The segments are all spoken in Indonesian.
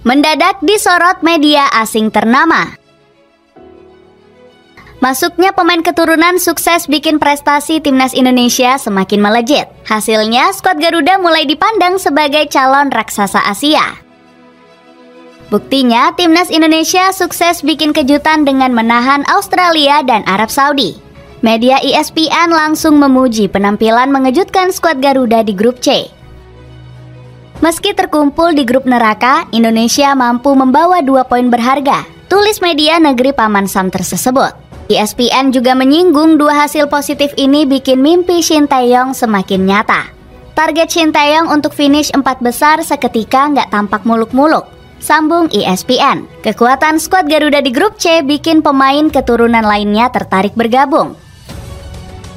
mendadak disorot media asing ternama. Masuknya pemain keturunan sukses bikin prestasi timnas Indonesia semakin melejit. Hasilnya, skuad Garuda mulai dipandang sebagai calon raksasa Asia. Buktinya, timnas Indonesia sukses bikin kejutan dengan menahan Australia dan Arab Saudi. Media ESPN langsung memuji penampilan mengejutkan skuad Garuda di grup C. Meski terkumpul di grup neraka, Indonesia mampu membawa 2 poin berharga, tulis media negeri Paman Sam tersebut. ESPN juga menyinggung 2 hasil positif ini bikin mimpi Shin Tae-yong semakin nyata. Target Shin Tae-yong untuk finish 4 besar seketika nggak tampak muluk-muluk, sambung ESPN. Kekuatan skuad Garuda di grup C bikin pemain keturunan lainnya tertarik bergabung.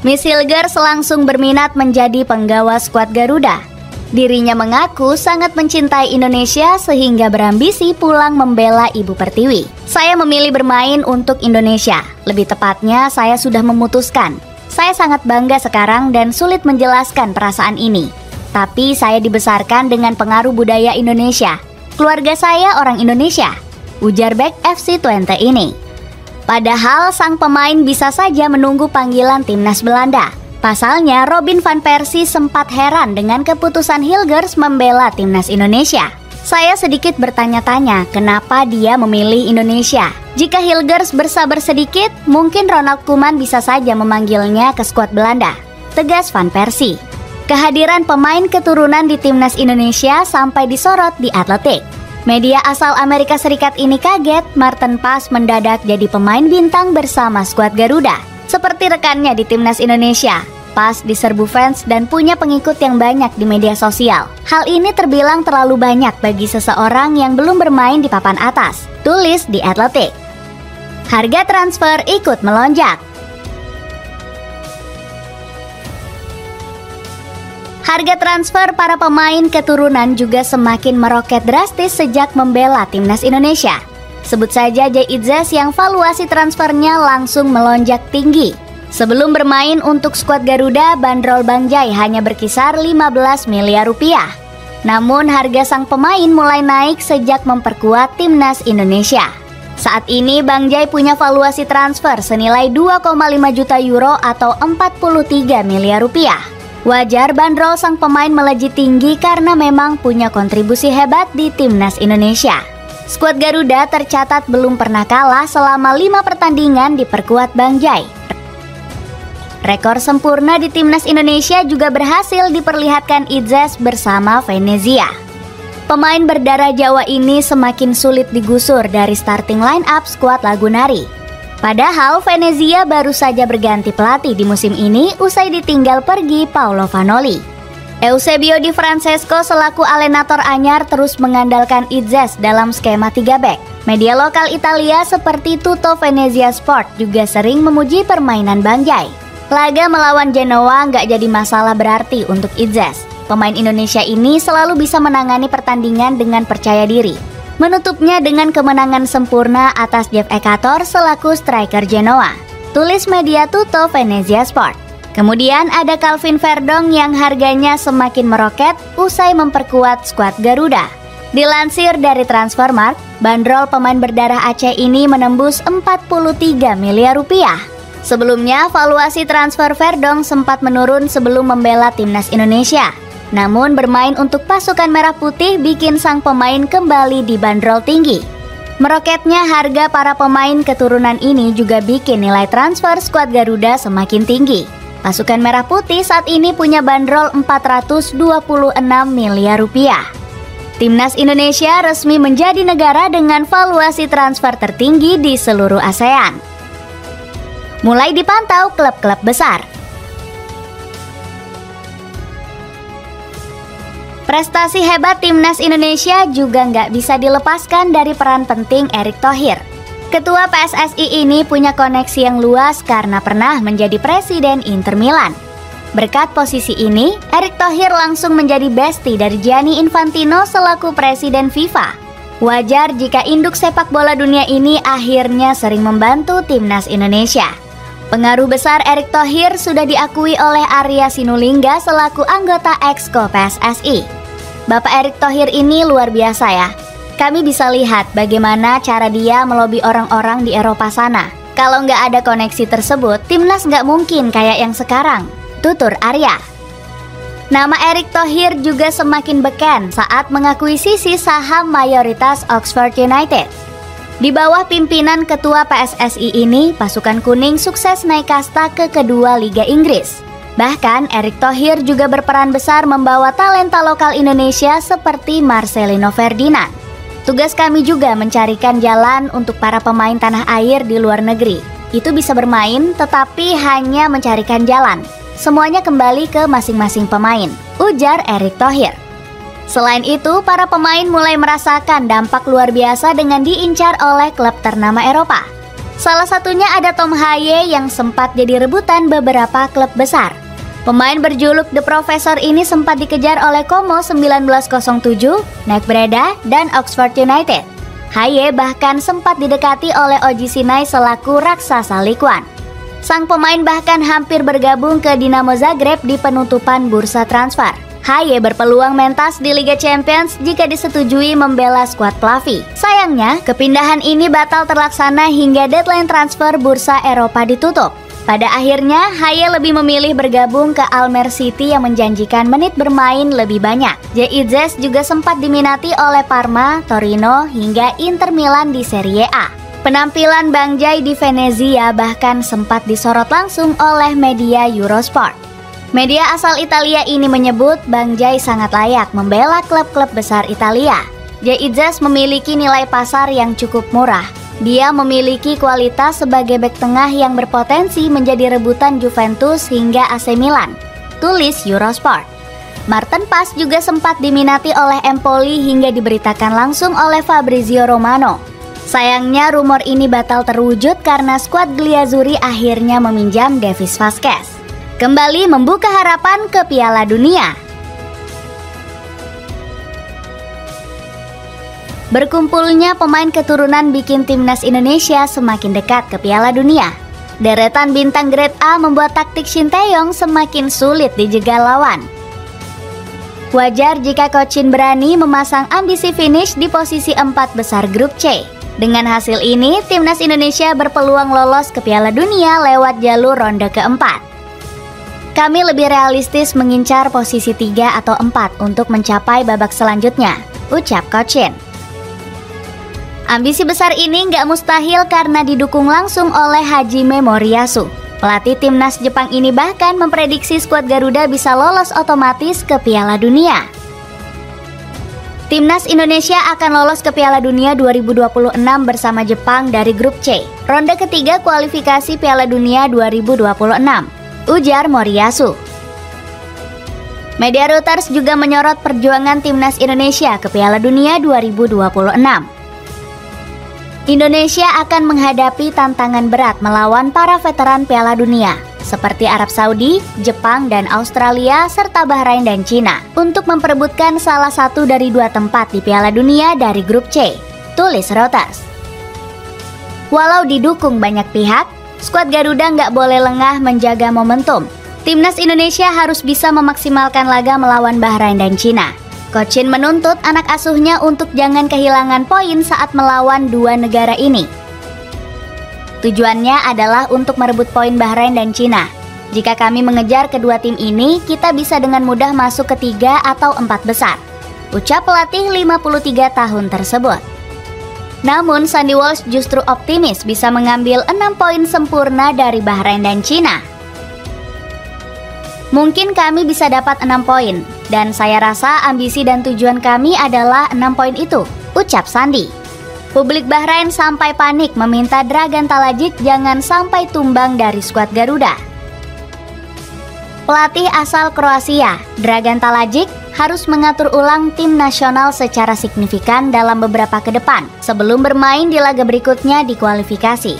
Miss Hilgers langsung berminat menjadi penggawa skuad Garuda. Dirinya mengaku sangat mencintai Indonesia sehingga berambisi pulang membela Ibu Pertiwi. Saya memilih bermain untuk Indonesia. Lebih tepatnya, saya sudah memutuskan. Saya sangat bangga sekarang dan sulit menjelaskan perasaan ini. Tapi saya dibesarkan dengan pengaruh budaya Indonesia. Keluarga saya orang Indonesia, ujar bek FC Twente ini. Padahal sang pemain bisa saja menunggu panggilan timnas Belanda. Pasalnya, Robin van Persie sempat heran dengan keputusan Hilgers membela timnas Indonesia. Saya sedikit bertanya-tanya kenapa dia memilih Indonesia. Jika Hilgers bersabar sedikit, mungkin Ronald Koeman bisa saja memanggilnya ke skuad Belanda, tegas van Persie. Kehadiran pemain keturunan di timnas Indonesia sampai disorot di atletik. Media asal Amerika Serikat ini kaget Maarten Paes mendadak jadi pemain bintang bersama skuad Garuda. Seperti rekannya di timnas Indonesia, Paes diserbu fans dan punya pengikut yang banyak di media sosial. Hal ini terbilang terlalu banyak bagi seseorang yang belum bermain di papan atas, tulis di Atletik. Harga transfer ikut melonjak. Harga transfer para pemain keturunan juga semakin meroket drastis sejak membela timnas Indonesia. Sebut saja Jay Itzes yang valuasi transfernya langsung melonjak tinggi. Sebelum bermain untuk skuad Garuda, bandrol Bang Jay hanya berkisar 15 miliar rupiah. Namun harga sang pemain mulai naik sejak memperkuat timnas Indonesia. Saat ini Bang Jay punya valuasi transfer senilai 2,5 juta euro atau 43 miliar rupiah. Wajar bandrol sang pemain melejit tinggi karena memang punya kontribusi hebat di timnas Indonesia. Skuad Garuda tercatat belum pernah kalah selama 5 pertandingan diperkuat Bang Jay. Rekor sempurna di timnas Indonesia juga berhasil diperlihatkan Itzes bersama Venezia. Pemain berdarah Jawa ini semakin sulit digusur dari starting line up skuad Lagunari. Padahal Venezia baru saja berganti pelatih di musim ini usai ditinggal pergi Paolo Vanoli. Eusebio Di Francesco selaku alenator anyar terus mengandalkan Itzes dalam skema 3 bek. Media lokal Italia seperti Tutto Venezia Sport juga sering memuji permainan Bang Jay. Laga melawan Genoa nggak jadi masalah berarti untuk Itzes. Pemain Indonesia ini selalu bisa menangani pertandingan dengan percaya diri. Menutupnya dengan kemenangan sempurna atas Jeff Ekator selaku striker Genoa, tulis media Tutto Venezia Sport. Kemudian ada Calvin Verdong yang harganya semakin meroket usai memperkuat skuad Garuda. Dilansir dari Transfermarkt, bandrol pemain berdarah Aceh ini menembus 43 miliar rupiah. Sebelumnya, valuasi transfer Verdong sempat menurun sebelum membela timnas Indonesia. Namun bermain untuk pasukan merah putih bikin sang pemain kembali dibanderol tinggi. Meroketnya harga para pemain keturunan ini juga bikin nilai transfer skuad Garuda semakin tinggi. Pasukan merah putih saat ini punya bandrol 426 miliar rupiah. Timnas Indonesia resmi menjadi negara dengan valuasi transfer tertinggi di seluruh ASEAN. Mulai dipantau klub-klub besar. Prestasi hebat timnas Indonesia juga nggak bisa dilepaskan dari peran penting Erick Thohir. Ketua PSSI ini punya koneksi yang luas karena pernah menjadi presiden Inter Milan. Berkat posisi ini, Erick Thohir langsung menjadi bestie dari Gianni Infantino selaku presiden FIFA. Wajar jika induk sepak bola dunia ini akhirnya sering membantu timnas Indonesia. Pengaruh besar Erick Thohir sudah diakui oleh Arya Sinulinga selaku anggota Exco PSSI. Bapak Erick Thohir ini luar biasa ya. Kami bisa lihat bagaimana cara dia melobi orang-orang di Eropa sana. Kalau nggak ada koneksi tersebut, timnas nggak mungkin kayak yang sekarang, tutur Arya. Nama Erick Thohir juga semakin beken saat mengakuisisi saham mayoritas Oxford United. Di bawah pimpinan ketua PSSI ini, pasukan kuning sukses naik kasta ke kedua Liga Inggris. Bahkan Erick Thohir juga berperan besar membawa talenta lokal Indonesia seperti Marcelino Ferdinand. Tugas kami juga mencarikan jalan untuk para pemain tanah air di luar negeri. Itu bisa bermain tetapi hanya mencarikan jalan. Semuanya kembali ke masing-masing pemain, ujar Erick Thohir. Selain itu, para pemain mulai merasakan dampak luar biasa dengan diincar oleh klub ternama Eropa. Salah satunya ada Tom Haye yang sempat jadi rebutan beberapa klub besar. Pemain berjuluk The Professor ini sempat dikejar oleh Como 1907, NEC Breda, dan Oxford United. Haye bahkan sempat didekati oleh Oji Sinai selaku raksasa Likuan. Sang pemain bahkan hampir bergabung ke Dinamo Zagreb di penutupan bursa transfer. Haye berpeluang mentas di Liga Champions jika disetujui membela skuad Plavi. Sayangnya, kepindahan ini batal terlaksana hingga deadline transfer bursa Eropa ditutup. Pada akhirnya, Haye lebih memilih bergabung ke Almer City yang menjanjikan menit bermain lebih banyak. Jay juga sempat diminati oleh Parma, Torino, hingga Inter Milan di Serie A. Penampilan Bang Jay di Venezia bahkan sempat disorot langsung oleh media Eurosport. Media asal Italia ini menyebut Bang Jay sangat layak membela klub-klub besar Italia. Jay memiliki nilai pasar yang cukup murah. Dia memiliki kualitas sebagai bek tengah yang berpotensi menjadi rebutan Juventus hingga AC Milan, tulis Eurosport. Martin Paes juga sempat diminati oleh Empoli hingga diberitakan langsung oleh Fabrizio Romano. Sayangnya rumor ini batal terwujud karena skuad Gliazzurri akhirnya meminjam Davis Vazquez. Kembali membuka harapan ke Piala Dunia. Berkumpulnya pemain keturunan bikin timnas Indonesia semakin dekat ke Piala Dunia. Deretan bintang grade A membuat taktik Shin Tae-yong semakin sulit dijegal lawan. Wajar jika Coach Shin berani memasang ambisi finish di posisi 4 besar grup C. Dengan hasil ini, timnas Indonesia berpeluang lolos ke Piala Dunia lewat jalur ronde keempat. Kami lebih realistis mengincar posisi 3 atau 4 untuk mencapai babak selanjutnya, ucap Coach Shin. Ambisi besar ini nggak mustahil karena didukung langsung oleh Hajime Moriyasu. Pelatih timnas Jepang ini bahkan memprediksi skuad Garuda bisa lolos otomatis ke Piala Dunia. Timnas Indonesia akan lolos ke Piala Dunia 2026 bersama Jepang dari grup C, ronde ketiga kualifikasi Piala Dunia 2026, ujar Moriyasu. Media Reuters juga menyorot perjuangan timnas Indonesia ke Piala Dunia 2026. Indonesia akan menghadapi tantangan berat melawan para veteran Piala Dunia seperti Arab Saudi, Jepang, dan Australia, serta Bahrain dan Cina untuk memperebutkan salah satu dari 2 tempat di Piala Dunia dari grup C, tulis Reuters. Walau didukung banyak pihak, skuad Garuda nggak boleh lengah menjaga momentum. Timnas Indonesia harus bisa memaksimalkan laga melawan Bahrain dan Cina. Coach Shin menuntut anak asuhnya untuk jangan kehilangan poin saat melawan 2 negara ini. Tujuannya adalah untuk merebut poin Bahrain dan Cina. Jika kami mengejar kedua tim ini, kita bisa dengan mudah masuk ke 3 atau 4 besar, ucap pelatih 53 tahun tersebut. Namun Sandy Walsh justru optimis bisa mengambil 6 poin sempurna dari Bahrain dan Cina. Mungkin kami bisa dapat 6 poin, dan saya rasa ambisi dan tujuan kami adalah 6 poin itu, ucap Sandy. Publik Bahrain sampai panik meminta Dragan Talajic jangan sampai tumbang dari skuad Garuda. Pelatih asal Kroasia, Dragan Talajic, harus mengatur ulang tim nasional secara signifikan dalam beberapa ke depan sebelum bermain di laga berikutnya di kualifikasi,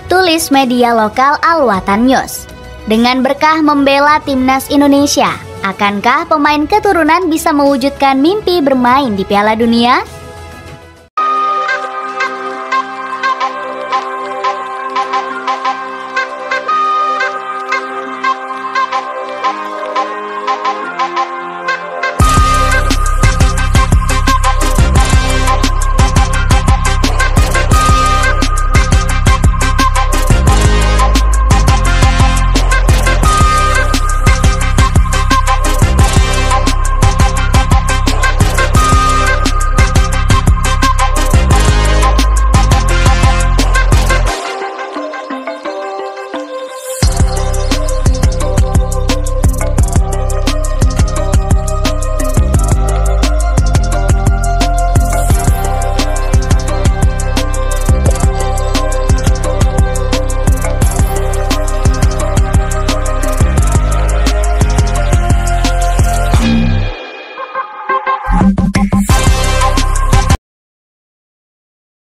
tulis media lokal Al Watan News. Dengan berkah membela timnas Indonesia, akankah pemain keturunan bisa mewujudkan mimpi bermain di Piala Dunia?